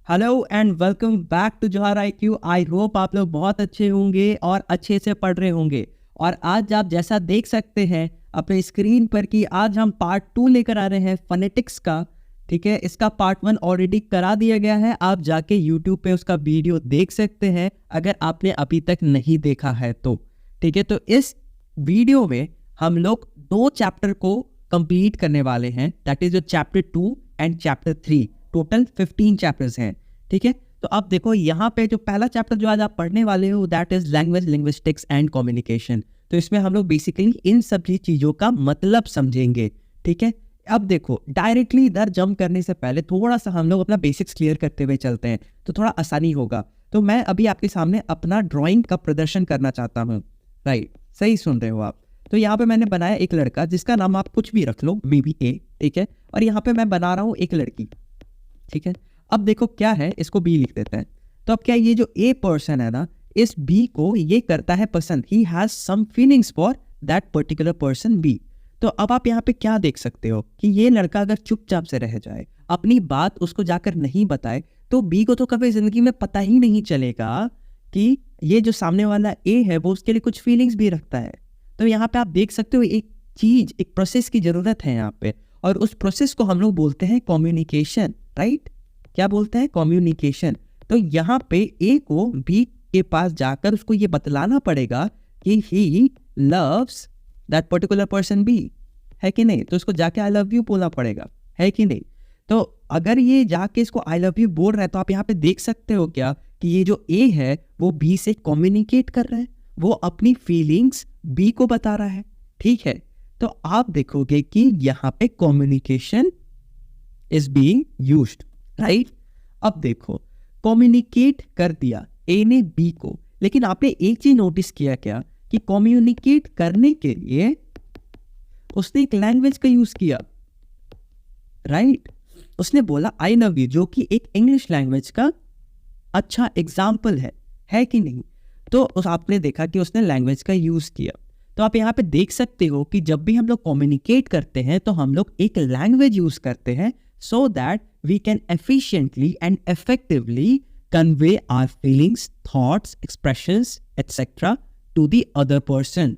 Hello and welcome back to Johar IQ। I hope आप लोग बहुत अच्छे होंगे और अच्छे से पढ़ रहे होंगे। और आज आप जैसा देख सकते हैं अपने स्क्रीन पर कि आज हम पार्ट 2 लेकर आ रहे हैं फोनेटिक्स का। ठीक है, इसका पार्ट 1 ऑलरेडी करा दिया गया है, आप जाके यूट्यूब पे उसका वीडियो देख सकते हैं अगर आपने अभी तक नहीं देखा है तो। ठीक है, तो इस वीडियो में हम लोग 2 चैप्टर को कंप्लीट करने वाले हैं, दैट इज जो chapter 2 and chapter 3। Total 15 chapters हैं। ठीक है, तो अब देखो यहाँ पे जो पहला चैप्टर जो आज आप पढ़ने वाले हो that is language, linguistics and communication. तो इसमें हम लोग बेसिकली इन सभी चीज़ों का मतलब समझेंगे। ठीक है, अब देखो डायरेक्टली इधर जंप करने से पहले थोड़ा सा हम लोग अपना बेसिक्स क्लियर करते हुए चलते हैं तो थोड़ा आसानी होगा। तो मैं अभी आपके सामने अपना ड्राइंग का प्रदर्शन करना चाहता हूँ। राइट, सही सुन रहे हो आप। तो यहाँ पे मैंने बनाया एक लड़का जिसका नाम आप कुछ भी रख लो, मे बी ए। ठीक है, और यहाँ पे मैं बना रहा हूँ एक लड़की। ठीक है, अब देखो क्या है, इसको बी लिख देते हैं। तो अब क्या ये जो ए पर्सन है ना, इस बी को ये करता है पसंद, he has some feelings for that particular person B. तो अब आप यहाँ पे क्या देख सकते हो कि ये लड़का अगर चुपचाप से रह जाए, अपनी बात उसको जाकर नहीं बताए, तो बी को तो कभी जिंदगी में पता ही नहीं चलेगा कि ये जो सामने वाला ए है वो उसके लिए कुछ फीलिंग्स भी रखता है। तो यहाँ पे आप देख सकते हो एक चीज, एक प्रोसेस की जरूरत है यहाँ पे, और उस प्रोसेस को हम लोग बोलते हैं कम्युनिकेशन। राइट, क्या बोलते हैं? कम्युनिकेशन। तो यहाँ पे ए को बी के पास जाकर उसको ये बतलाना पड़ेगा कि he loves that particular person B, है कि नहीं? तो उसको जाके आई लव यू बोलना पड़ेगा, है कि नहीं? तो अगर ये जाके इसको आई लव यू बोल रहा है तो आप यहाँ पे देख सकते हो क्या कि ये जो ए है वो बी से कम्युनिकेट कर रहा है, वो अपनी फीलिंग्स बी को बता रहा है। ठीक है, तो आप देखोगे कि यहाँ पे communication is being used. Right, अब देखो कम्युनिकेट कर दिया ए ने बी को, लेकिन आपने एक चीज नोटिस किया क्या कि कम्युनिकेट करने के लिए उसने एक लैंग्वेज का यूज किया। राइट, उसने बोला आई लव यू, जो कि एक इंग्लिश लैंग्वेज का अच्छा एग्जाम्पल है कि नहीं? तो आपने देखा कि उसने लैंग्वेज का यूज किया। तो आप यहाँ पे देख सकते हो कि जब भी हम लोग कम्युनिकेट करते हैं तो हम लोग एक लैंग्वेज यूज करते हैं so that we can efficiently and effectively convey our feelings, thoughts, expressions, etc. to the other person,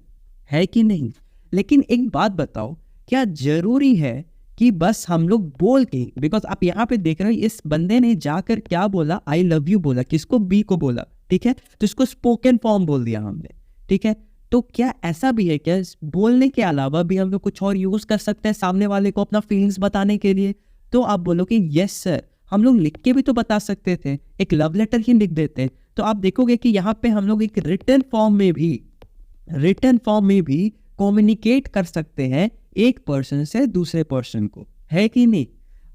है कि नहीं? लेकिन एक बात बताओ, क्या जरूरी है कि बस हम लोग बोल के, बिकॉज आप यहाँ पे देख रहे हो इस बंदे ने जाकर क्या बोला, आई लव यू बोला, किसको? बी को बोला। ठीक है, तो इसको स्पोकन फॉर्म बोल दिया हमने। ठीक है, तो क्या ऐसा भी है क्या बोलने के अलावा भी हम लोग कुछ और यूज कर सकते हैं सामने वाले को अपना फीलिंग्स बताने के लिए? तो आप बोलोगे यस सर, हम लोग लिख के भी तो बता सकते थे, एक लव लेटर ही लिख देते। तो आप देखोगे कि यहाँ पे हम लोग एक रिटन फॉर्म में भी कम्युनिकेट कर सकते हैं एक पर्सन से दूसरे पर्सन को, है कि नहीं?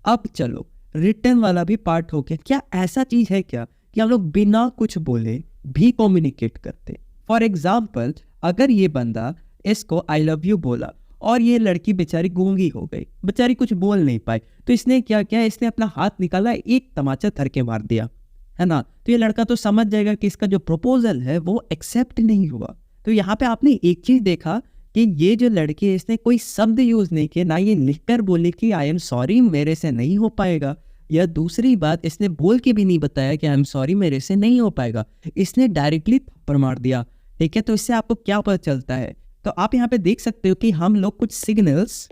अब चलो रिटन वाला भी पार्ट हो गया। क्या ऐसा चीज है क्या कि हम लोग बिना कुछ बोले भी कम्युनिकेट करते? फॉर एग्जाम्पल, अगर ये बंदा इसको आई लव यू बोला और ये लड़की बेचारी गूंगी हो गई, बेचारी कुछ बोल नहीं पाई, तो इसने क्या किया, इसने अपना हाथ निकाला, एक तमाचा धर के मार दिया, है ना? तो ये लड़का तो समझ जाएगा कि इसका जो प्रपोजल है वो एक्सेप्ट नहीं हुआ। तो यहाँ पे आपने एक चीज देखा कि ये जो लड़की है इसने कोई शब्द यूज नहीं किया, ना ये लिखकर बोले कि आई एम सॉरी मेरे से नहीं हो पाएगा, या दूसरी बात इसने बोल के भी नहीं बताया कि आई एम सॉरी मेरे से नहीं हो पाएगा, इसने डायरेक्टली थप्पड़ मार दिया। ठीक है, तो इससे आपको क्या पता चलता है? तो आप यहाँ पे देख सकते हो कि हम लोग कुछ सिग्नल्स,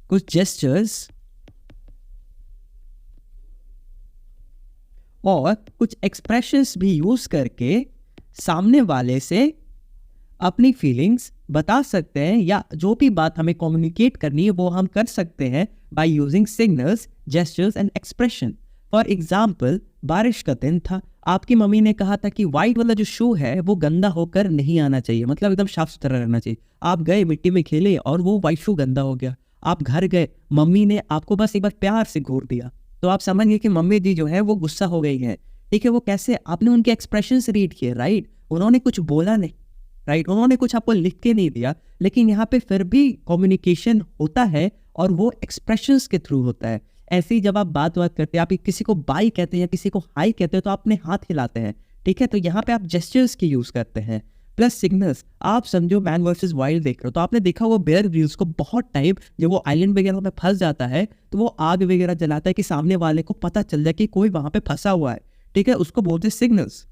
कुछ जेस्चर्स और कुछ एक्सप्रेशंस भी यूज करके सामने वाले से अपनी फीलिंग्स बता सकते हैं, या जो भी बात हमें कम्युनिकेट करनी है वो हम कर सकते हैं by using signals, gestures and expression. For example, बारिश का दिन था, आपकी मम्मी ने कहा था कि व्हाइट वाला जो शू है वो गंदा होकर नहीं आना चाहिए, मतलब एकदम साफ सुथरा रहना चाहिए। आप गए मिट्टी में खेले और वो व्हाइट शू गंदा हो गया। आप घर गए, मम्मी ने आपको बस एक बार प्यार से घूर दिया, तो आप समझ गए कि मम्मी जी जो है वो गुस्सा हो गई है। ठीक है, वो कैसे? आपने उनके एक्सप्रेशंस रीड किए। राइट, उन्होंने कुछ बोला नहीं, राइट, उन्होंने कुछ आपको लिख के नहीं दिया, लेकिन यहाँ पे फिर भी कम्युनिकेशन होता है और वो एक्सप्रेशंस के थ्रू होता है। ऐसे ही जब आप बात करते हैं, आप किसी को बाय कहते हैं या किसी को हाई कहते हैं तो आपने हाथ हिलाते हैं। ठीक है, तो यहाँ पे आप जेस्चर्स की यूज करते हैं। Plus signals. आप समझो मैन वर्सेस वाइल्ड देख रहे हो, तो आपने देखा वो बेयर ग्रिल्स को बहुत टाइम जब वो आइलैंड वगैरह में फंस जाता है तो वो आग वगैरह जलाता है कि सामने वाले को पता चल जाए कि कोई वहां पे फंसा हुआ है, ठीक है, उसको बोलते हैं सिग्नल्स।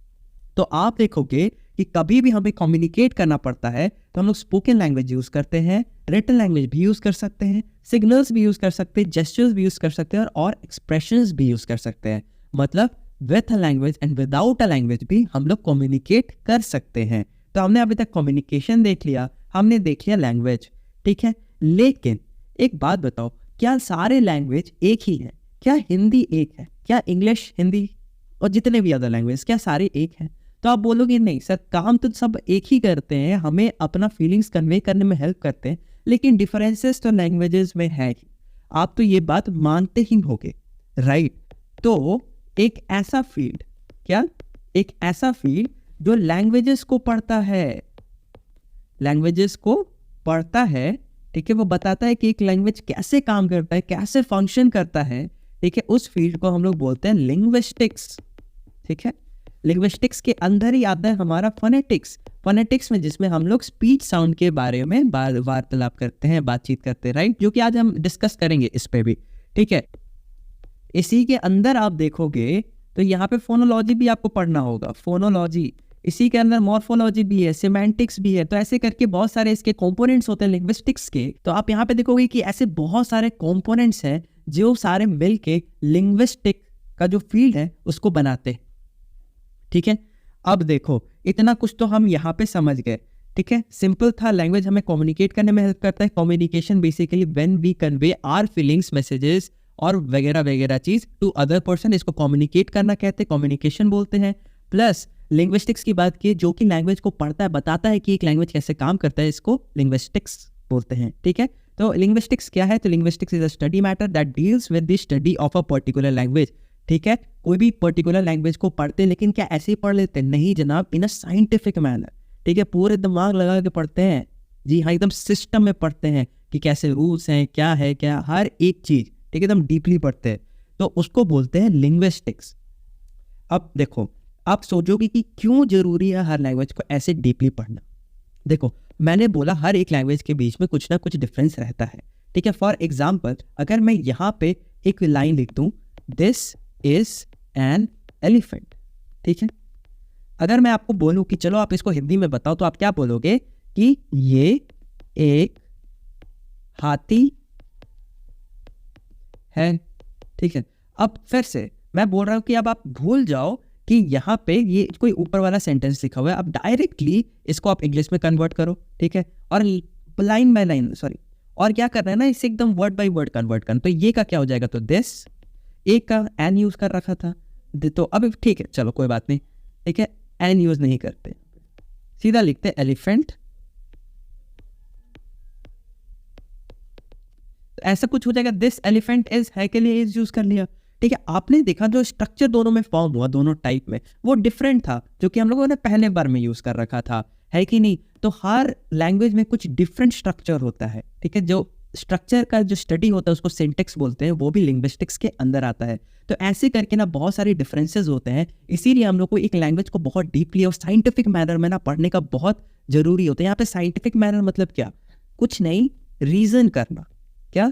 तो आप देखोगे कि कभी भी हमें कम्युनिकेट करना पड़ता है तो हम लोग स्पोकन लैंग्वेज यूज करते हैं, रिटन लैंग्वेज भी यूज कर सकते हैं, सिग्नल्स भी यूज कर सकते हैं, जेस्चर्स भी यूज कर सकते हैं और एक्सप्रेशंस भी यूज कर सकते हैं। मतलब with a language and without a language भी हम लोग कम्युनिकेट कर सकते हैं। तो हमने अभी तक कम्युनिकेशन देख लिया, हमने देख लिया लैंग्वेज, ठीक है। लेकिन एक बात बताओ, क्या सारे लैंग्वेज एक ही है? क्या हिंदी एक है? क्या इंग्लिश, हिंदी और जितने भी अदर लैंग्वेज क्या सारे एक हैं? तो आप बोलोगे नहीं सर, काम तो सब एक ही करते हैं, हमें अपना फीलिंग्स कन्वे करने में हेल्प करते हैं, लेकिन डिफरेंसेस तो लैंग्वेजेस में है ही। आप तो ये बात मानते ही होगे, राइट? तो एक ऐसा फील्ड, क्या एक ऐसा फील्ड जो लैंग्वेजेस को पढ़ता है, लैंग्वेजेस को पढ़ता है, ठीक है, वो बताता है कि एक लैंग्वेज कैसे काम करता है, कैसे फंक्शन करता है, ठीक है, उस फील्ड को हम लोग बोलते हैं लिंग्विस्टिक्स, ठीक है। लिंग्विस्टिक्स के अंदर ही आता है हमारा फोनेटिक्स, फोनेटिक्स में जिसमें हम लोग स्पीच साउंड के बारे में वार्तालाप करते हैं, बातचीत करते हैं, राइट, जो कि आज हम डिस्कस करेंगे इस पे भी, ठीक है। इसी के अंदर आप देखोगे तो यहाँ पे फोनोलॉजी भी आपको पढ़ना होगा, फोनोलॉजी, इसी के अंदर मॉर्फोलॉजी भी है, सिमेंटिक्स भी है, तो ऐसे करके बहुत सारे इसके कंपोनेंट्स होते हैं लिंग्विस्टिक्स के। तो आप यहाँ पे देखोगे कि ऐसे बहुत सारे कंपोनेंट्स हैं जो सारे मिलके लिंग्विस्टिक का जो फील्ड है उसको बनाते हैं, ठीक है। अब देखो इतना कुछ तो हम यहाँ पे समझ गए, ठीक है, सिंपल था। लैंग्वेज हमें कम्युनिकेट करने में हेल्प करता है, communication basically when we convey our feelings, messages और वगैरह वगैरह चीज टू अदर पर्सन, इसको कम्युनिकेट करना कहते हैं, कम्युनिकेशन बोलते हैं। प्लस लिंग्विस्टिक्स की बात की जो कि लैंग्वेज को पढ़ता है, बताता है कि एक लैंग्वेज कैसे काम करता है, इसको लिंग्विस्टिक्स बोलते हैं, ठीक है। तो लिंग्विस्टिक्स क्या है? तो linguistics is a study matter that deals with the study of a particular language, ठीक है। कोई भी पर्टिकुलर लैंग्वेज को पढ़ते हैं, लेकिन क्या ऐसे ही पढ़ लेते हैं? नहीं जनाब, इन अ साइंटिफिक मैनर, ठीक है, पूरे दिमाग लगा के पढ़ते हैं, जी हाँ, एकदम सिस्टम में पढ़ते हैं कि कैसे रूल्स हैं, क्या है क्या, हर एक चीज, ठीक है, एकदम डीपली पढ़ते हैं, तो उसको बोलते हैं लिंग्विस्टिक्स। अब देखो, आप सोचोगे कि क्यों जरूरी है हर लैंग्वेज को ऐसे डीपली पढ़ना। देखो मैंने बोला हर एक लैंग्वेज के बीच में कुछ ना कुछ डिफरेंस रहता है, ठीक है। फॉर एग्जाम्पल अगर मैं यहाँ पे एक लाइन लिख दूँ, दिस इज एन एलिफेंट, ठीक है, अगर मैं आपको बोलूं कि चलो आप इसको हिंदी में बताओ, तो आप क्या बोलोगे कि ये एक हाथी है, ठीक है। अब फिर से मैं बोल रहा हूं कि अब आप भूल जाओ कि यहाँ पे ये कोई ऊपर वाला सेंटेंस लिखा हुआ है, अब डायरेक्टली इसको आप इंग्लिश में कन्वर्ट करो, ठीक है, और लाइन बाय लाइन, सॉरी, और क्या करना है ना, इसे एकदम वर्ड बाय वर्ड कन्वर्ट करना। तो ये का क्या हो जाएगा? तो दिस, एक का एन यूज कर रखा था, तो अब ठीक है, चलो कोई बात नहीं, ठीक है, एन यूज नहीं करते, सीधा लिखते एलिफेंट। तो ऐसा कुछ हो जाएगा, दिस एलिफेंट इज, है के लिए इज यूज कर लिया, ठीक है। आपने देखा जो स्ट्रक्चर दोनों में फॉर्म हुआ, दोनों टाइप में, वो डिफरेंट था, जो कि हम लोगों ने पहले बार में यूज कर रखा था, है कि नहीं। तो हर लैंग्वेज में कुछ डिफरेंट स्ट्रक्चर होता है, ठीक है, जो स्ट्रक्चर का जो स्टडी होता है उसको सिंटेक्स बोलते हैं, वो भी लिंग्विस्टिक्स के अंदर आता है। तो ऐसे करके ना बहुत सारे डिफरेंसेस होते हैं, इसीलिए हम लोग को एक लैंग्वेज को बहुत डीपली और साइंटिफिक मैनर में ना पढ़ने का बहुत जरूरी होता है। यहाँ पे साइंटिफिक मैनर मतलब क्या? कुछ नहीं, रीजन करना, क्या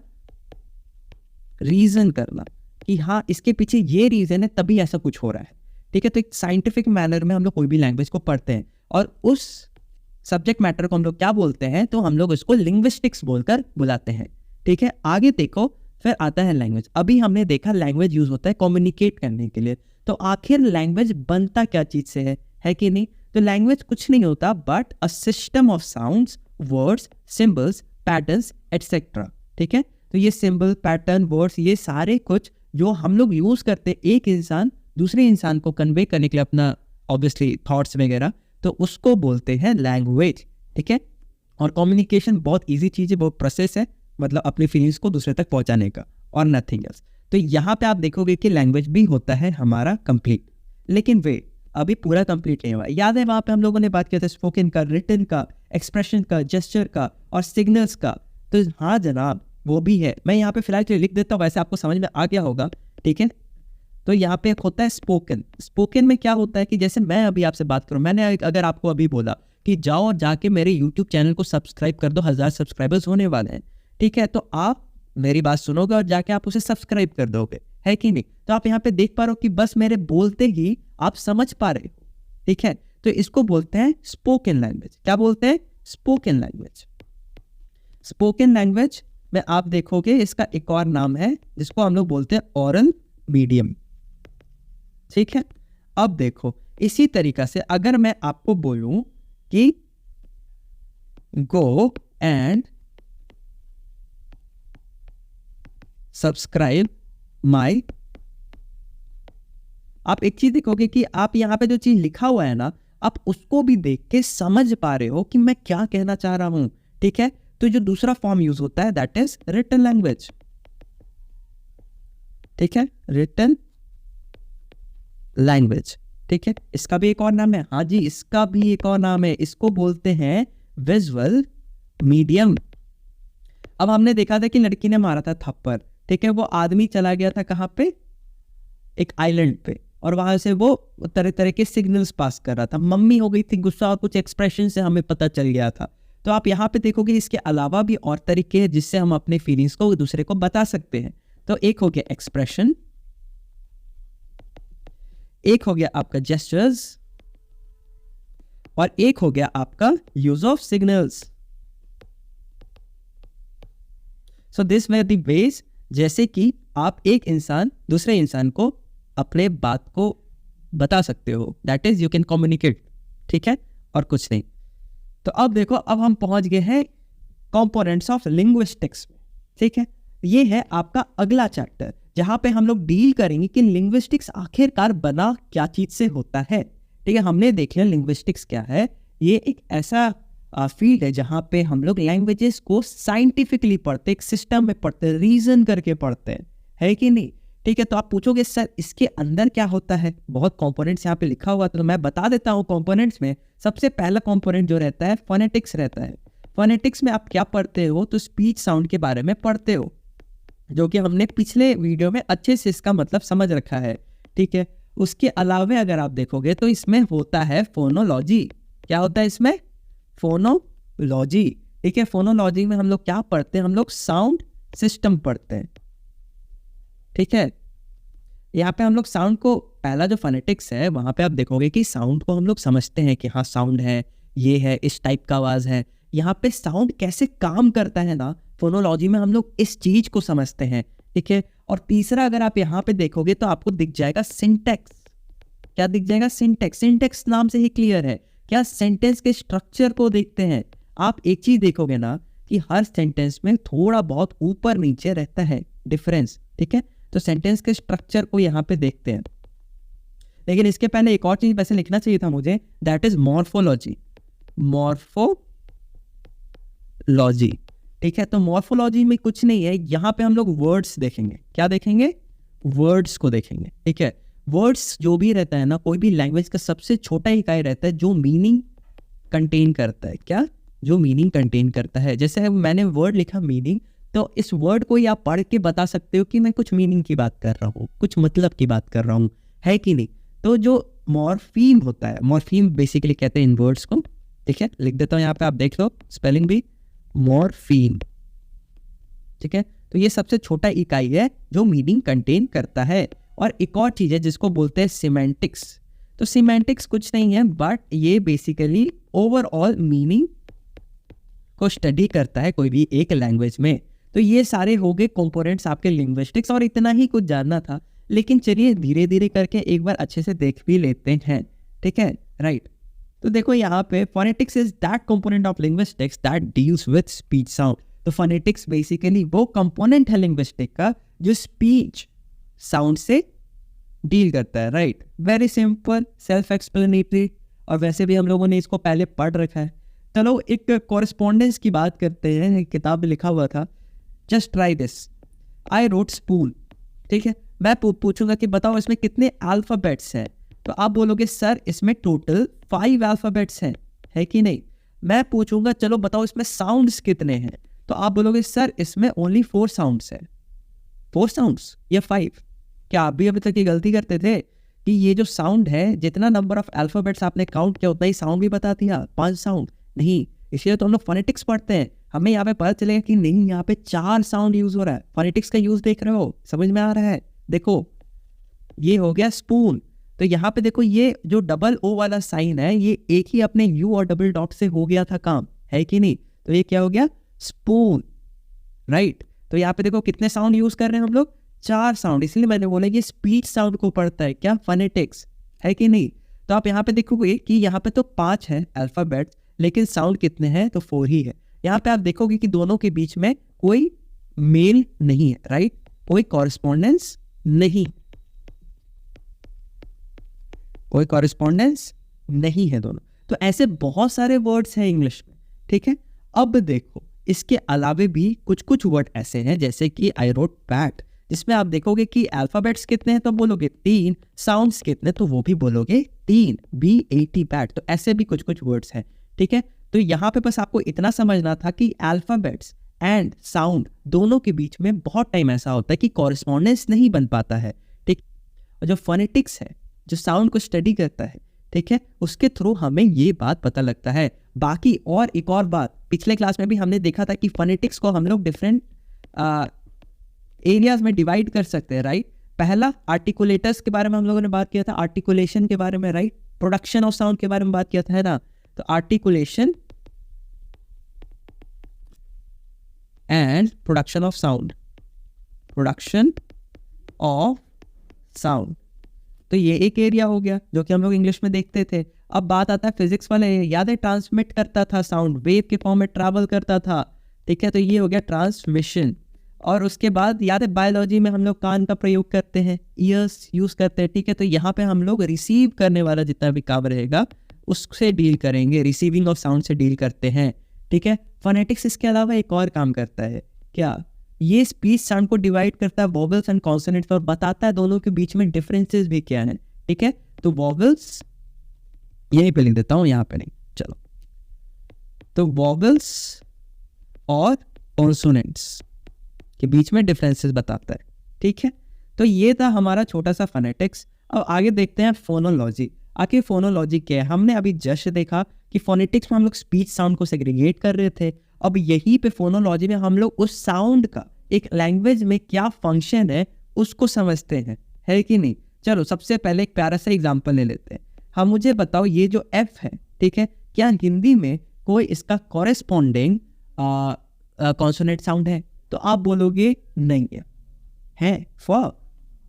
रीजन करना कि हाँ इसके पीछे ये रीजन है तभी ऐसा कुछ हो रहा है, ठीक है। तो एक साइंटिफिक मैनर में हम लोग कोई भी लैंग्वेज को पढ़ते हैं और उस सब्जेक्ट मैटर को हम लोग क्या बोलते हैं? तो हम लोग इसको लिंग्विस्टिक्स बोलकर बुलाते हैं, ठीक है। आगे देखो, फिर आता है लैंग्वेज। अभी हमने देखा लैंग्वेज यूज होता है कम्युनिकेट करने के लिए, तो आखिर लैंग्वेज बनता क्या चीज से है कि नहीं? तो लैंग्वेज कुछ नहीं होता but a system of sounds, words, symbols, patterns etcetera, ठीक है। तो ये सिंबल, पैटर्न, वर्ड्स, ये सारे कुछ जो हम लोग यूज करते हैं एक इंसान दूसरे इंसान को कन्वे करने के लिए अपना ऑब्वियसली थॉट्स वगैरह, तो उसको बोलते हैं लैंग्वेज, ठीक है। और कम्युनिकेशन बहुत इजी चीज़ है, बहुत प्रोसेस है, मतलब अपनी फीलिंग्स को दूसरे तक पहुंचाने का और नथिंग एल्स। तो यहाँ पे आप देखोगे कि लैंग्वेज भी होता है हमारा कंप्लीट, लेकिन वे अभी पूरा कंप्लीट नहीं हुआ। याद है वहाँ पे हम लोगों ने बात किया था स्पोकन का, रिटन का, एक्सप्रेशन का, जेस्चर का और सिग्नल्स का। तो हाँ जनाब वो भी है, मैं यहाँ पे फिलहाल के लिए लिख देता हूँ, वैसे आपको समझ में आ गया होगा, ठीक है। तो यहाँ पे होता है स्पोकन। स्पोकन में क्या होता है कि जैसे मैं अभी आपसे बात करूँ, मैंने अगर आपको अभी बोला कि जाओ और जाके मेरे यूट्यूब चैनल को सब्सक्राइब कर दो, 1000 सब्सक्राइबर्स होने वाले हैं, ठीक है। तो आप मेरी बात सुनोगे और जाके आप उसे सब्सक्राइब कर दोगे, है कि नहीं। तो आप यहाँ पे देख पा रहे हो कि बस मेरे बोलते ही आप समझ पा रहे हो, ठीक है। तो इसको बोलते हैं स्पोकन लैंग्वेज। क्या बोलते हैं? Spoken language. स्पोकन लैंग्वेज में आप देखोगे इसका एक और नाम है जिसको हम लोग बोलते हैं ओरल मीडियम, ठीक है। अब देखो इसी तरीका से अगर मैं आपको बोलूं कि गो एंड सब्सक्राइब माई, आप एक चीज देखोगे कि आप यहां पे जो चीज लिखा हुआ है ना, आप उसको भी देख के समझ पा रहे हो कि मैं क्या कहना चाह रहा हूं, ठीक है। तो जो दूसरा फॉर्म यूज होता है दैट इज रिटन लैंग्वेज, ठीक है, रिटन लैंग्वेज, ठीक है। इसका भी एक और नाम है, हाँ जी इसका भी एक और नाम है, इसको बोलते हैं विजुअल मीडियम। अब हमने देखा था कि लड़की ने मारा था थप्पड़, ठीक है। वो आदमी चला गया था कहां पे? एक आइलैंड पे, और वहां से वो तरह तरह के सिग्नल्स पास कर रहा था। मम्मी हो गई थी गुस्सा और कुछ एक्सप्रेशन से हमें पता चल गया था। तो आप यहाँ पे देखोगे इसके अलावा भी और तरीके हैं जिससे हम अपने फीलिंग्स को दूसरे को बता सकते हैं। तो एक हो गया एक्सप्रेशन, एक हो गया आपका जेस्चर्स, और एक हो गया आपका use of signals. So this way the ways जैसे कि आप एक इंसान दूसरे इंसान को अपने बात को बता सकते हो, that is you can communicate, ठीक है, और कुछ नहीं। तो अब देखो अब हम पहुंच गए हैं कंपोनेंट्स ऑफ लिंग्विस्टिक्स में, ठीक है। ये है आपका अगला चैप्टर जहां पे हम लोग डील करेंगे कि लिंग्विस्टिक्स आखिरकार बना क्या चीज से होता है, ठीक है। हमने देख लिया लिंग्विस्टिक्स क्या है। ये एक ऐसा फील्ड है जहां पे हम लोग लैंग्वेजेस को साइंटिफिकली पढ़ते, एक सिस्टम में पढ़ते, रीजन करके पढ़ते हैं, है कि नहीं, ठीक है। तो आप पूछोगे सर इसके अंदर क्या होता है, बहुत कंपोनेंट्स यहाँ पे लिखा हुआ, तो मैं बता देता हूँ। कंपोनेंट्स में सबसे पहला कंपोनेंट जो रहता है फोनेटिक्स रहता है। फोनेटिक्स में आप क्या पढ़ते हो? तो स्पीच साउंड के बारे में पढ़ते हो, जो कि हमने पिछले वीडियो में अच्छे से इसका मतलब समझ रखा है, ठीक है। उसके अलावा अगर आप देखोगे तो इसमें होता है फोनोलॉजी। क्या होता है इसमें? फोनोलॉजी, ठीक है। फोनोलॉजी में हम लोग क्या पढ़ते हैं? हम लोग साउंड सिस्टम पढ़ते हैं, ठीक है। यहाँ पे हम लोग साउंड को, पहला जो फोनेटिक्स है वहां पे आप देखोगे कि साउंड को हम लोग समझते हैं कि हाँ साउंड है, ये है, इस टाइप का आवाज है। यहाँ पे साउंड कैसे काम करता है ना, फोनोलॉजी में हम लोग इस चीज को समझते हैं, ठीक है। और तीसरा अगर आप यहाँ पे देखोगे तो आपको दिख जाएगा सिंटेक्स। क्या दिख जाएगा? सिंटेक्स। सिंटेक्स नाम से ही क्लियर है, क्या सेंटेंस के स्ट्रक्चर को देखते हैं। आप एक चीज देखोगे ना कि हर सेंटेंस में थोड़ा बहुत ऊपर नीचे रहता है डिफरेंस, ठीक है। तो सेंटेंस के स्ट्रक्चर को यहाँ पे देखते हैं। लेकिन इसके पहले एक और चीज वैसे लिखना चाहिए था मुझे, दैट इज मॉर्फोलॉजी। मॉर्फोलॉजी, ठीक है। तो मॉर्फोलॉजी में कुछ नहीं है, यहाँ पे हम लोग वर्ड्स देखेंगे। क्या देखेंगे? वर्ड्स को देखेंगे, ठीक है। वर्ड्स जो भी रहता है ना, कोई भी लैंग्वेज का सबसे छोटा इकाई रहता है जो मीनिंग कंटेन करता है। क्या? जो मीनिंग कंटेन करता है। जैसे मैंने वर्ड लिखा मीनिंग, तो इस वर्ड को ही आप पढ़ के बता सकते हो कि मैं कुछ मीनिंग की बात कर रहा हूँ, कुछ मतलब की बात कर रहा हूँ, है कि नहीं। तो जो मॉर्फीम होता है, मॉर्फीम बेसिकली कहते हैं इन वर्ड्स को, ठीक है। लिख देता हूँ यहाँ पे, आप देख लो स्पेलिंग भी, मॉर्फीम, ठीक है। तो ये सबसे छोटा इकाई है जो मीनिंग कंटेन करता है। और एक और चीज है जिसको बोलते हैं सिमेंटिक्स। तो सिमेंटिक्स कुछ नहीं है बट ये बेसिकली ओवरऑल मीनिंग को स्टडी करता है कोई भी एक लैंग्वेज में। तो ये सारे हो गए कंपोनेंट्स आपके लिंग्विस्टिक्स, और इतना ही कुछ जानना था। लेकिन चलिए धीरे धीरे करके एक बार अच्छे से देख भी लेते हैं, ठीक है, राइट। तो देखो यहाँ पे phonetics is that component of linguistics that deals with speech sound. तो फोनेटिक्स बेसिकली वो कंपोनेंट है लिंग्विस्टिक का जो स्पीच साउंड से डील करता है, right. Very simple, self explanatory, और वैसे भी हम लोगों ने इसको पहले पढ़ रखा है। चलो एक कॉरेस्पॉन्डेंस की बात करते हैं। एक किताब में लिखा हुआ था, just try this, I wrote spoon, ठीक है। मैं पूछूंगा कि बताओ इसमें कितने अल्फाबेट्स हैं, तो आप बोलोगे सर इसमें टोटल 5 अल्फाबेट्स हैं, है कि नहीं। मैं पूछूंगा चलो बताओ इसमें साउंड्स कितने हैं, तो आप बोलोगे सर इसमें ओनली 4 साउंड्स है। 4 साउंड्स या 5? क्या आप भी अभी तक ये गलती करते थे कि ये जो साउंड है, जितना नंबर ऑफ अल्फाबेट्स आपने काउंट किया उतना ही साउंड भी बता दिया, 5 साउंड नहीं। इसलिए तो हम लोग फोनेटिक्स पढ़ते हैं, हमें यहाँ पे पता चलेगा कि नहीं यहाँ पे 4 साउंड यूज हो रहा है। फोनेटिक्स का यूज देख रहे हो, समझ में आ रहा है। देखो ये हो गया स्पून, तो यहाँ पे देखो ये जो डबल ओ वाला साइन है ये एक ही अपने यू और डबल डॉट से हो गया था काम, है कि नहीं। तो ये क्या हो गया, स्पून, राइट। तो यहाँ पे देखो कितने साउंड यूज कर रहे हैं हम लोग, 4 साउंड। इसलिए मैंने बोला कि स्पीच साउंड को पढ़ता है क्या, फोनेटिक्स, है कि नहीं। तो आप यहाँ पे देखोगे कि यहाँ पे तो 5 है अल्फाबेट्स, लेकिन साउंड कितने हैं, तो 4 ही है। यहाँ पे आप देखोगे कि दोनों के बीच में कोई मेल नहीं है, राइट, कोई कॉरेस्पॉन्डेंस नहीं, कोई कॉरेस्पॉन्डेंस नहीं है दोनों। तो ऐसे बहुत सारे वर्ड्स हैं इंग्लिश में, ठीक है। अब देखो इसके अलावे भी कुछ कुछ वर्ड ऐसे हैं, जैसे कि आई रोट बैट, जिसमें आप देखोगे कि अल्फाबेट्स कितने हैं तो बोलोगे 3, साउंड्स कितने तो वो भी बोलोगे 3, BAT बैट। तो ऐसे भी कुछ कुछ वर्ड्स हैं, ठीक है। तो यहाँ पे बस आपको इतना समझना था कि अल्फाबेट्स एंड साउंड दोनों के बीच में बहुत टाइम ऐसा होता है कि कॉरेस्पॉन्डेंस नहीं बन पाता है, ठीक। और जो फोनेटिक्स है, जो साउंड को स्टडी करता है, ठीक है, उसके थ्रू हमें ये बात पता लगता है। बाकी और एक और बात, पिछले क्लास में भी हमने देखा था कि फोनेटिक्स को हम लोग डिफरेंट एरियाज में डिवाइड कर सकते हैं, राइट। पहला आर्टिकुलेटर्स के बारे में हम लोगों ने बात किया था, आर्टिकुलेशन के बारे में, राइट, प्रोडक्शन ऑफ साउंड के बारे में बात किया था, है ना। तो articulation and production of sound, production of sound, तो ये एक एरिया हो गया जो कि हम लोग इंग्लिश में देखते थे। अब बात आता है फिजिक्स वाले, याद है ट्रांसमिट करता था साउंड, वेव के फॉर्म में ट्रैवल करता था, ठीक है, तो ये हो गया ट्रांसमिशन। और उसके बाद याद है बायोलॉजी में हम लोग कान का प्रयोग करते हैं, ईयर्स यूज करते हैं, ठीक है। तो यहाँ पे हम लोग रिसीव करने वाला जितना भी काम रहेगा उससे डील करेंगे, रिसीविंग ऑफ साउंड से डील करते हैं, ठीक है। फोनेटिक्स इसके अलावा एक और काम करता है, क्या, ये स्पीच साउंड को डिवाइड करता है वॉवेल्स एंड कॉन्सोनेंट्स और बताता है दोनों के बीच में डिफरेंसेस भी क्या है, ठीक है। तो वॉवेल्स यहीं पे लिख देता हूं, यहाँ पे नहीं, चलो। तो वॉवेल्स और कॉन्सोनेंट्स के बीच में डिफरेंसेस बताता है, ठीक है। तो ये था हमारा छोटा सा फोनेटिक्स। अब आगे देखते हैं फोनोलॉजी। आखिर फोनोलॉजी क्या है, हमने अभी जस्ट देखा कि फोनेटिक्स में हम लोग स्पीच साउंड को सेग्रीगेट कर रहे थे। अब यहीं पे फोनोलॉजी में हम लोग उस साउंड का एक लैंग्वेज में क्या फंक्शन है उसको समझते हैं, है कि नहीं। चलो सबसे पहले एक प्यारा सा एग्जांपल ले लेते हैं। हम मुझे बताओ ये जो एफ है, ठीक है, क्या हिंदी में कोई इसका कॉरेस्पॉन्डिंग कॉन्सोनेंट साउंड है, तो आप बोलोगे नहीं है फ,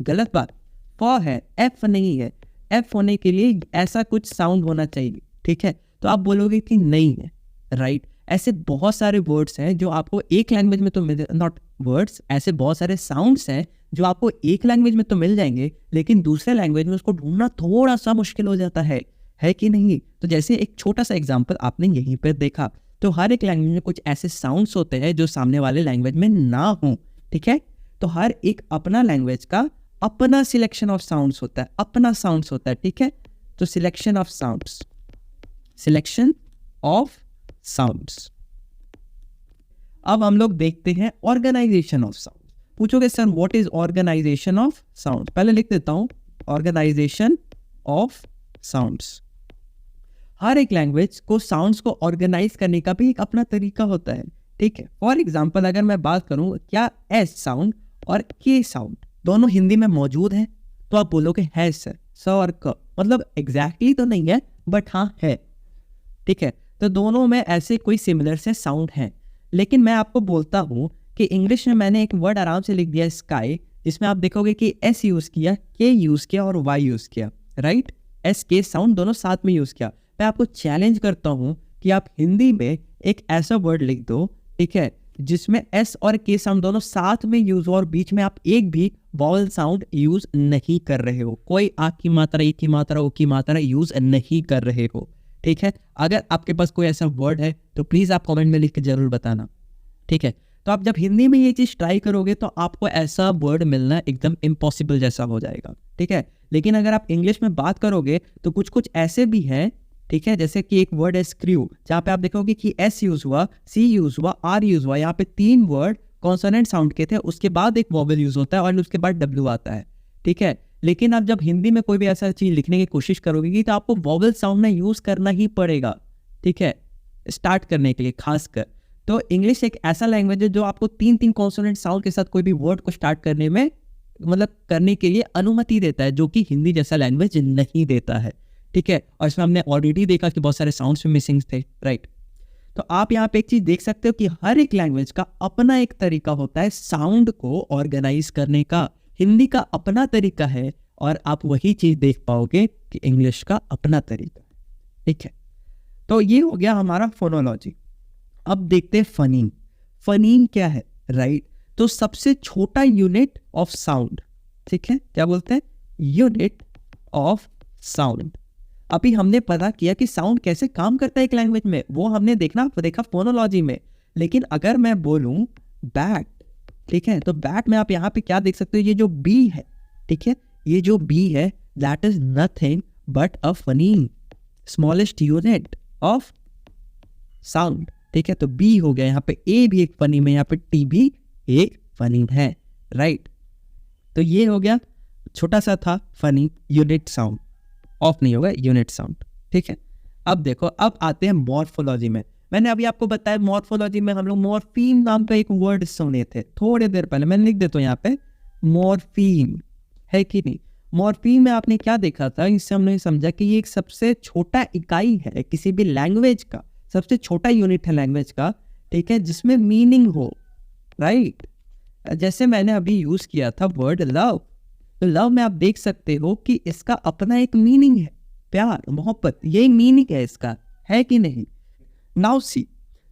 गलत बात, फ है, एफ नहीं है। एफ होने के लिए ऐसा कुछ साउंड होना चाहिए, ठीक है, तो आप बोलोगे कि नहीं है, राइट। ऐसे बहुत सारे वर्ड्स हैं जो आपको एक लैंग्वेज में तो मिल, नॉट वर्ड्स, ऐसे बहुत सारे साउंड्स हैं जो आपको एक लैंग्वेज में तो मिल जाएंगे, लेकिन दूसरे लैंग्वेज में उसको ढूंढना थोड़ा सा मुश्किल हो जाता है कि नहीं। तो जैसे एक छोटा सा एग्जांपल आपने यहीं पर देखा, तो हर एक लैंग्वेज में कुछ ऐसे साउंड्स होते हैं जो सामने वाले लैंग्वेज में ना हो, ठीक है। तो हर एक अपना लैंग्वेज का अपना सिलेक्शन ऑफ साउंड्स होता है, अपना साउंड्स होता है, ठीक है। तो selection of sounds, selection of sounds. अब हम लोग देखते हैं ऑर्गेनाइजेशन ऑफ साउंड। पूछोगे sir what is organization of sound, पहले लिख देता हूं ऑर्गेनाइजेशन ऑफ साउंड्स। हर एक लैंग्वेज को साउंड्स को ऑर्गेनाइज करने का भी एक अपना तरीका होता है, ठीक है। फॉर एग्जांपल अगर मैं बात करूं, क्या एस साउंड और के साउंड दोनों हिंदी में मौजूद हैं, तो आप बोलोगे है सर, स और क, मतलब एग्जैक्टली तो नहीं है बट हाँ है, ठीक है। तो दोनों में ऐसे कोई सिमिलर से साउंड हैं। लेकिन मैं आपको बोलता हूँ कि इंग्लिश में मैंने एक वर्ड आराम से लिख दिया स्काई, जिसमें आप देखोगे कि एस यूज़ किया, के यूज़ किया और वाई यूज़ किया, राइट। एस के साउंड दोनों साथ में यूज़ किया। मैं आपको चैलेंज करता हूँ कि आप हिंदी में एक ऐसा वर्ड लिख दो, ठीक है, जिसमें एस और के साउंड दोनों साथ में यूज हो और बीच में आप एक भी वॉवल साउंड यूज नहीं कर रहे हो, कोई आ की मात्रा, ई की मात्रा, ओ की मात्रा यूज नहीं कर रहे हो, ठीक है। अगर आपके पास कोई ऐसा वर्ड है तो प्लीज आप कमेंट में लिख के जरूर बताना, ठीक है। तो आप जब हिंदी में ये चीज ट्राई करोगे तो आपको ऐसा वर्ड मिलना एकदम इम्पॉसिबल जैसा हो जाएगा, ठीक है। लेकिन अगर आप इंग्लिश में बात करोगे तो कुछ कुछ ऐसे भी हैं, ठीक है, जैसे कि एक वर्ड है स्क्रू, जहाँ पे आप देखोगे कि एस यूज हुआ, सी यूज हुआ, आर यूज हुआ, यहाँ पे 3 वर्ड कॉन्सोनेंट साउंड के थे, उसके बाद एक वॉवेल यूज होता है और उसके बाद डब्ल्यू आता है, ठीक है। लेकिन आप जब हिंदी में कोई भी ऐसा चीज़ लिखने की कोशिश करोगे तो आपको वॉवल साउंड ना यूज़ करना ही पड़ेगा, ठीक है, स्टार्ट करने के लिए खासकर। तो इंग्लिश एक ऐसा लैंग्वेज है जो आपको 3 कॉन्सोनेंट साउंड के साथ कोई भी वर्ड को स्टार्ट करने में करने के लिए अनुमति देता है, जो कि हिंदी जैसा लैंग्वेज नहीं देता है, ठीक है। और इसमें हमने ऑलरेडी देखा कि बहुत सारे साउंड्स में मिसिंग थे, राइट। तो आप यहाँ पे एक चीज़ देख सकते हो कि हर एक लैंग्वेज का अपना एक तरीका होता है साउंड को ऑर्गेनाइज करने का। हिंदी का अपना तरीका है और आप वही चीज़ देख पाओगे कि इंग्लिश का अपना तरीका, ठीक है। तो ये हो गया हमारा फोनोलॉजी। अब देखते हैं फनीम। फनीम क्या है, राइट। तो सबसे छोटा यूनिट ऑफ साउंड, ठीक है, क्या बोलते हैं, यूनिट ऑफ साउंड। अभी हमने पता किया कि साउंड कैसे काम करता है एक लैंग्वेज में, वो हमने देखा फोनोलॉजी में। लेकिन अगर मैं बोलूं बैट, ठीक है, तो बैट में आप यहाँ पे क्या देख सकते हो, ये जो बी है, ठीक है, ये जो बी है that is nothing but a phoneme, smallest unit of sound, ठीक है। तो बी हो गया, यहाँ पे ए भी एक फनीम है, यहाँ पे टी भी एक फनीम है, राइट। तो ये हो गया, छोटा सा था फनीम, यूनिट साउंड, ऑफ नहीं होगा, यूनिट साउंड, ठीक है। अब देखो, अब आते हैं मॉर्फोलॉजी में। मैंने अभी आपको बताया मॉर्फोलॉजी में हम लोग मॉर्फीम नाम का एक वर्ड सुने थे थोड़ी देर पहले, मैं लिख देता हूँ यहाँ पे, मॉर्फीम, है कि नहीं। मॉर्फीम में आपने क्या देखा था, इससे हमने समझा कि ये एक सबसे छोटा इकाई है किसी भी लैंग्वेज का, सबसे छोटा यूनिट है लैंग्वेज का, ठीक है, जिसमें मीनिंग हो, राइट। जैसे मैंने अभी यूज किया था वर्ड लव, तो लव में आप देख सकते हो कि इसका अपना एक मीनिंग है, प्यार, मोहब्बत, ये मीनिंग है इसका, है कि नहीं। नाउ सी,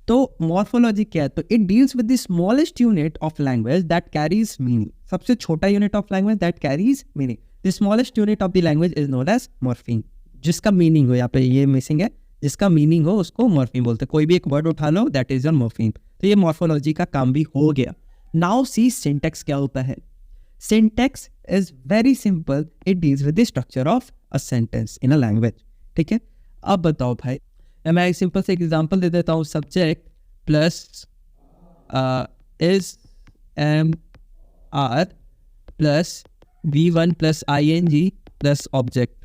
तो मॉर्फोलॉजी क्या है, तो it deals with the smallest unit of language that carries meaning. सबसे छोटा unit of language that carries meaning, the smallest unit of the language is known as morpheme. जिसका मीनिंग हो, यहाँ पे ये मिसिंग है, जिसका मीनिंग हो उसको मॉर्फीम बोलते हैं। कोई भी एक वर्ड उठा लो दैट इज योर मॉर्फीम। तो ये मॉर्फोलॉजी का काम भी हो गया। नाउ सी सिंटैक्स क्या होता है। Syntax is very simple, it deals with the structure of a sentence in a language, ठीक है। अब बताओ भाई, मैं एक सिंपल से एग्जांपल दे देता हूँ, subject plus is am are plus V1 plus ING plus object,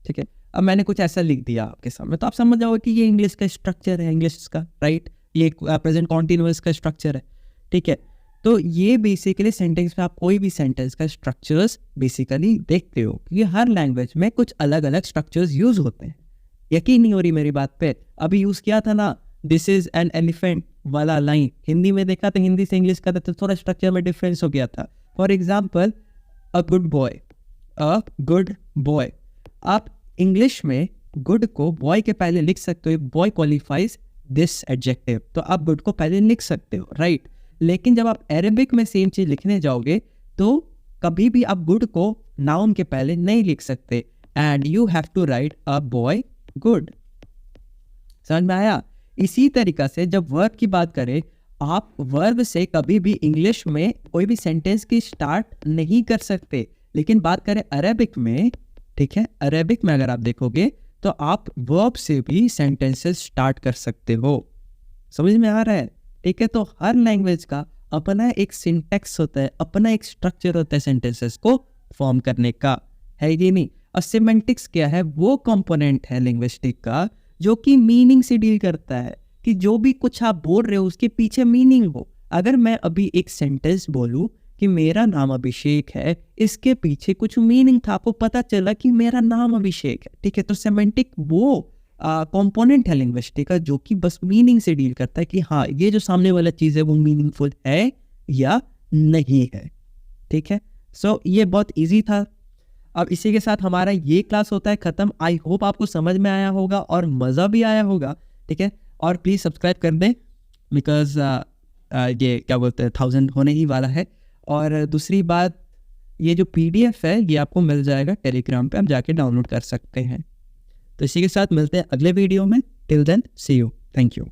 ठीक है। अब मैंने कुछ ऐसा लिख दिया आपके सामने, तो आप समझ जाओगे कि ये इंग्लिश का स्ट्रक्चर है, इंग्लिश का, राइट। ये प्रेजेंट कॉन्टिन्यूअस का स्ट्रक्चर है, ठीक है। तो ये बेसिकली सेंटेंस में आप कोई भी सेंटेंस का स्ट्रक्चर्स बेसिकली देखते हो, क्योंकि हर लैंग्वेज में कुछ अलग अलग स्ट्रक्चर्स यूज होते हैं। यकीन नहीं हो रही मेरी बात पे, अभी यूज किया था ना दिस इज एन एलिफेंट वाला लाइन, हिंदी में देखा तो हिंदी से इंग्लिश का तो थोड़ा स्ट्रक्चर में डिफरेंस हो गया था। For example a good boy, a good boy, आप इंग्लिश में गुड को बॉय के पहले लिख सकते हो, बॉय क्वालिफाइज दिस एडजेक्टिव, तो आप गुड को पहले लिख सकते हो, राइट। लेकिन जब आप अरेबिक में सेम चीज लिखने जाओगे तो कभी भी आप गुड को नाउन के पहले नहीं लिख सकते, and you have to write a boy good. समझ में आया। इसी तरीका से जब वर्ब की बात करें, आप वर्ब से कभी भी इंग्लिश में कोई भी सेंटेंस की स्टार्ट नहीं कर सकते, लेकिन बात करें अरेबिक में, ठीक है, अरेबिक में अगर आप देखोगे तो आप वर्ब से भी सेंटेंसेस स्टार्ट कर सकते हो। समझ में आ रहा है, ठीक है। तो हर लैंग्वेज का अपना एक सिंटैक्स होता है, अपना एक स्ट्रक्चर होता है सेंटेंसेस को फॉर्म करने का, है ये नहीं। और सिमेंटिक्स क्या है, वो कंपोनेंट है लिंग्विस्टिक का जो कि मीनिंग से डील करता है, कि जो भी कुछ आप बोल रहे हो उसके पीछे मीनिंग हो। अगर मैं अभी एक सेंटेंस बोलूं कि मेरा नाम अभिषेक है, इसके पीछे कुछ मीनिंग था, आपको पता चला कि मेरा नाम अभिषेक है, ठीक है। तो सिमेंटिक वो कंपोनेंट है लिंग्विस्टिक का जो कि बस मीनिंग से डील करता है कि हाँ ये जो सामने वाला चीज़ है वो मीनिंगफुल है या नहीं है, ठीक है। सो ये बहुत इजी था। अब इसी के साथ हमारा ये क्लास होता है ख़त्म। आई होप आपको समझ में आया होगा और मज़ा भी आया होगा, ठीक है। और प्लीज़ सब्सक्राइब कर दें, बिकॉज ये क्या बोलते हैं 1000 होने ही वाला है। और दूसरी बात, ये जो PDF है ये आपको मिल जाएगा टेलीग्राम पे, आप जाके डाउनलोड कर सकते हैं। तो इसी के साथ मिलते हैं अगले वीडियो में। Till then see you, thank you.